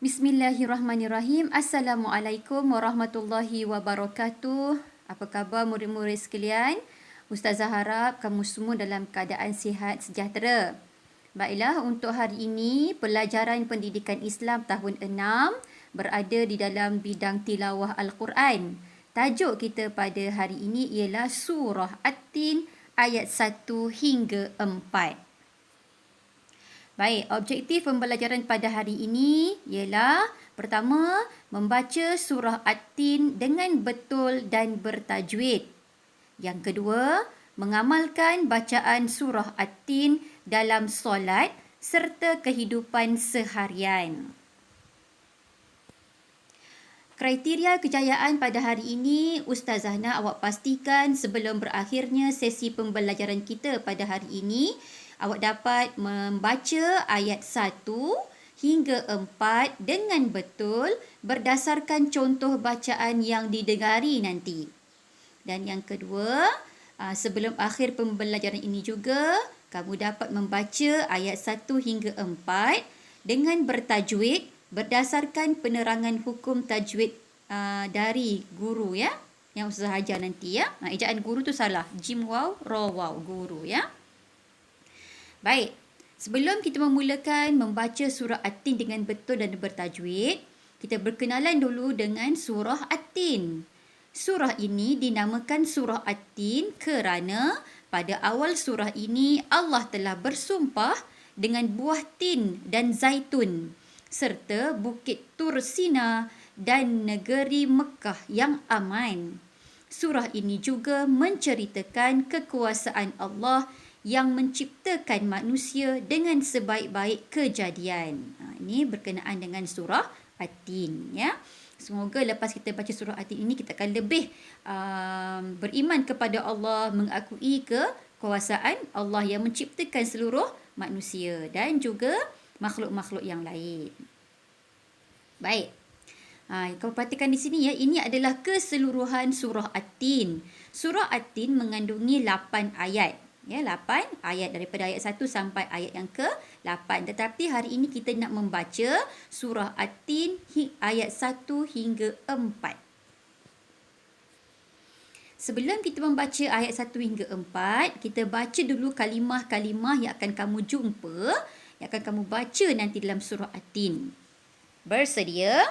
Bismillahirrahmanirrahim. Assalamualaikum warahmatullahi wabarakatuh. Apa khabar murid-murid sekalian? Ustazah harap kamu semua dalam keadaan sihat sejahtera. Baiklah, untuk hari ini pelajaran pendidikan Islam tahun 6 berada di dalam bidang tilawah Al-Quran. Tajuk kita pada hari ini ialah Surah At-Tin ayat 1 hingga 4. Baik, objektif pembelajaran pada hari ini ialah pertama, membaca surah At-Tin dengan betul dan bertajwid. Yang kedua, mengamalkan bacaan surah At-Tin dalam solat serta kehidupan seharian. Kriteria kejayaan pada hari ini, Ustazah nak awak pastikan sebelum berakhirnya sesi pembelajaran kita pada hari ini, awak dapat membaca ayat 1 hingga 4 dengan betul berdasarkan contoh bacaan yang didengari nanti. Dan yang kedua, sebelum akhir pembelajaran ini juga, kamu dapat membaca ayat 1 hingga 4 dengan bertajwid berdasarkan penerangan hukum tajwid dari guru ya, yang Ustazah ajar nanti ya. Ejaan guru tu salah, jim waw, ra waw, guru ya. Baik, sebelum kita memulakan membaca surah At-Tin dengan betul dan bertajwid, kita berkenalan dulu dengan surah At-Tin. Surah ini dinamakan surah At-Tin kerana pada awal surah ini Allah telah bersumpah dengan buah tin dan zaitun serta bukit Tur Sina dan negeri Mekah yang aman. Surah ini juga menceritakan kekuasaan Allah yang menciptakan manusia dengan sebaik-baik kejadian. Ini berkenaan dengan surah At-Tin ya. Semoga lepas kita baca surah At-Tin ini kita akan lebih beriman kepada Allah, mengakui kekuasaan Allah yang menciptakan seluruh manusia dan juga makhluk-makhluk yang lain. Baik. Kau perhatikan di sini ya, ini adalah keseluruhan surah At-Tin. Surah At-Tin mengandungi 8 ayat. Ya, 8 ayat daripada ayat 1 sampai ayat yang ke-8. Tetapi hari ini kita nak membaca surah At-Tin ayat 1 hingga 4. Sebelum kita membaca ayat 1 hingga 4, kita baca dulu kalimah-kalimah yang akan kamu jumpa, yang akan kamu baca nanti dalam surah At-Tin. Bersedia?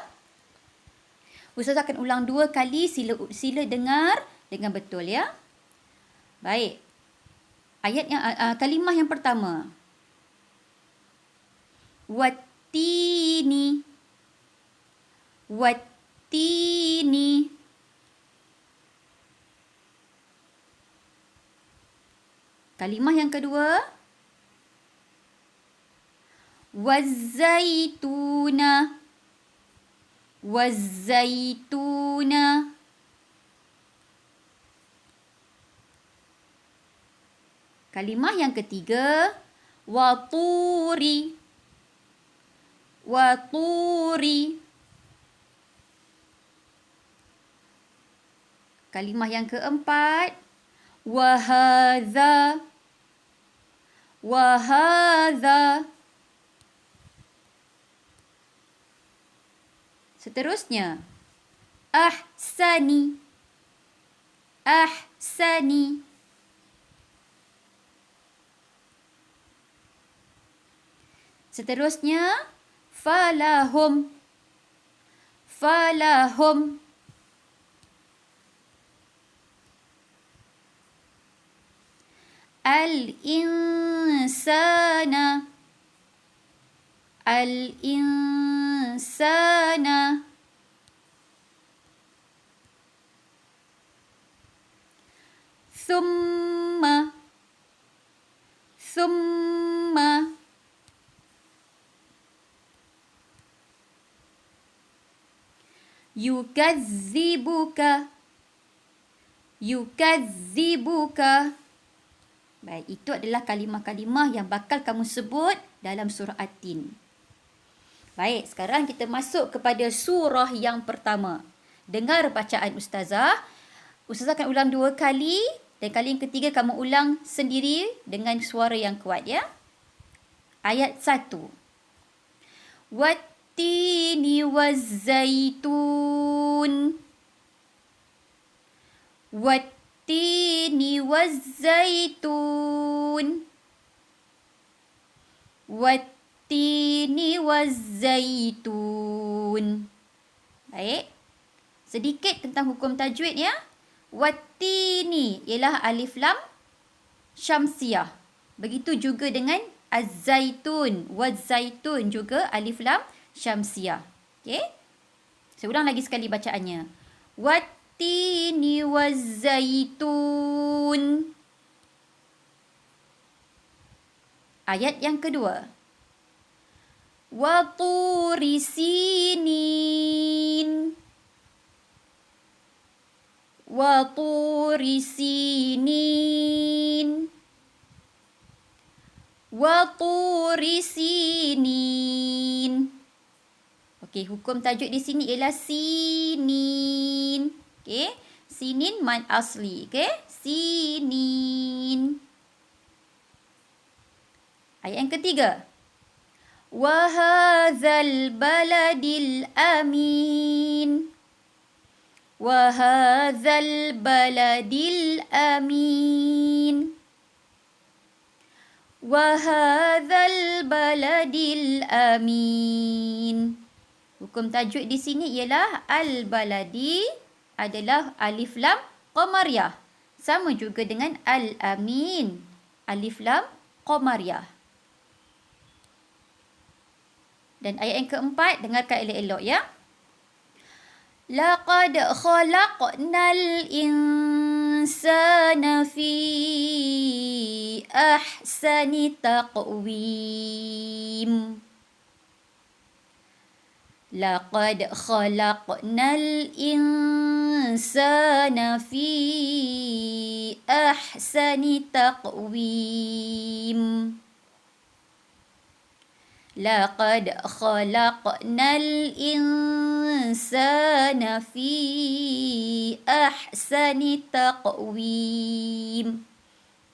Ustazah akan ulang 2 kali, sila dengar dengan betul ya. Baik. Ayat yang kalimah yang pertama. Wattini. Wattini. Kalimah yang kedua. Wazzaituna. Wazzaituna. Kalimah yang ketiga, waturi. Waturi. Kalimah yang keempat, wahadza. Wahadza. Seterusnya, ahsani. Ahsani. Seterusnya, falahum. Falahum. Al-insana. Al-insana. Thumma. Thumma. Yukazzibuka. Yukazzibuka. Baik, itu adalah kalimah-kalimah yang bakal kamu sebut dalam surah At-Tin. Baik, sekarang kita masuk kepada surah yang pertama. Dengar bacaan Ustazah. Ustazah akan ulang 2 kali dan kali yang ketiga kamu ulang sendiri dengan suara yang kuat ya. Ayat 1. Wat Wattini wazzaitun. Wattini wazzaitun. Wattini wazzaitun. Baik. Sedikit tentang hukum tajwid ya. Wattini ialah alif lam syamsiah. Begitu juga dengan az-zaitun. Waz-zaitun juga alif lam syamsiah. Okey. Saya ulang lagi sekali bacaannya. Wattini waz-zaitun. Ayat yang kedua. Wa turi sinin. Wa turi sinin. Wa turi sinin. Okey, hukum tajuk di sini ialah sinin. Okey, sinin mad asli. Okey, sinin. Ayat yang ketiga. Wa hadzal baladil amin. Wa hadzal baladil amin. Wa hadzal baladil amin. Hukum tajuk di sini ialah al-baladi adalah alif lam qamariyah. Sama juga dengan al-amin. Alif lam qamariyah. Dan ayat yang keempat, dengarkan elok-elok ya. Laqad khalaqnal insana fi ahsani taqwim. Laqad khalaqnal insana fi ahsani taqwim. Laqad khalaqnal insana fi ahsani taqwim.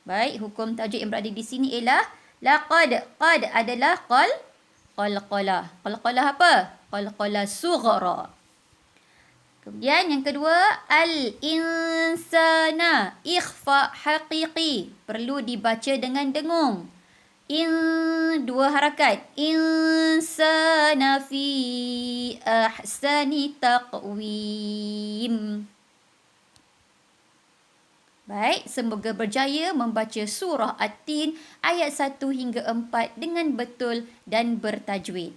Baik, hukum tajuk yang berada di sini ialah laqad. Qad adalah qalqalah. Qalqalah apa? Qalqalah sughra. Kemudian yang kedua, al-insana. Ikhfa haqiqi. Perlu dibaca dengan dengung. Dua harakat. Insana fi ahsani taqwim. Baik, semoga berjaya membaca surah At-Tin ayat 1 hingga 4 dengan betul dan bertajwid.